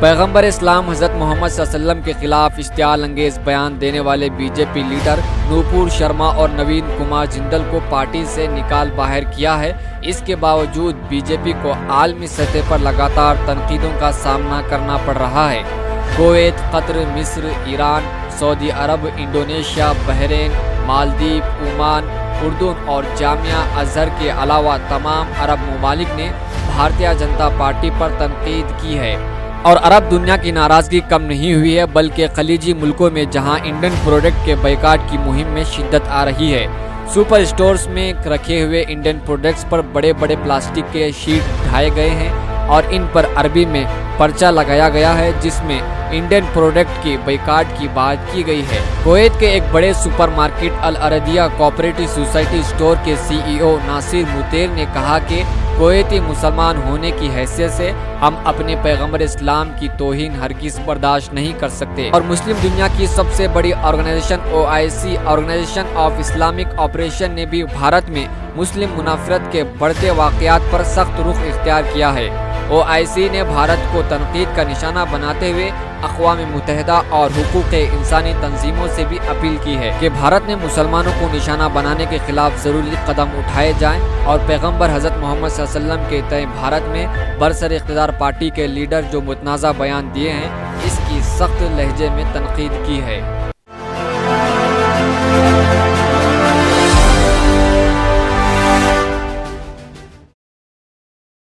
پیغمبر اسلام حضرت محمد صلی اللہ علیہ وسلم کے خلاف اشتعال انگیز بیان دینے والے B J P leader Nupur Sharma اور نوین کمار جندل کو پارٹی سے نکال باہر کیا ہے۔ اس کے باوجود بی جے پی کو عالمی سطح پر لگاتار تنقیدوں کا سامنا کرنا پڑ رہا ہے۔ کویت، قطر، مصر، ایران، سعودی عرب، انڈونیشیا، بحرین، مالدیپ، عمان، اردن اور جامعہ ازہر کے علاوہ تمام عرب ممالک نے بھارتیہ جنتا پارٹی پر تنقید کی ہے۔ اور عرب دنیا کی ناراضگی کم نہیں ہوئی ہے، بلکہ خلیجی ملکوں میں جہاں انڈین پروڈکٹ کے بائیکاٹ کی مہم میں شدت آ رہی ہے، سپر اسٹورز میں رکھے ہوئے انڈین پروڈکٹس پر بڑے بڑے پلاسٹک کے شیٹ ڈھائے گئے ہیں اور ان پر عربی میں پرچہ لگایا گیا ہے جس میں انڈین پروڈکٹ کی بائیکاٹ کی بات کی گئی ہے۔ کویت کے ایک بڑے سپر مارکیٹ العربیہ کوآپریٹو سوسائٹی اسٹور کے سی ای او ناصر مطیر نے کہا کہ کویتی مسلمان ہونے کی حیثیت سے ہم اپنے پیغمبر اسلام کی توہین ہرگز برداشت نہیں کر سکتے، اور مسلم دنیا کی سب سے بڑی organization OIC organization of Islamic operation نے بھی بھارت میں مسلم منافرت کے بڑھتے واقعات پر سخت رخ اختیار کیا ہے۔ OIC نے بھارت کو تنقید کا نشانہ بناتے ہوئے اقوام متحدہ اور حقوق انسانی تنظیموں سے بھی اپیل کی ہے کہ بھارت نے مسلمانوں کو نشانہ بنانے کے خلاف ضروری قدم اٹھائے جائیں اور پیغمبر حضرت محمد صلی اللہ علیہ وسلم کے تئیں بھارت میں برسر اقتدار پارٹی کے لیڈر جو متنازع بیان دیے ہیں اس کی سخت لہجے میں تنقید کی ہے۔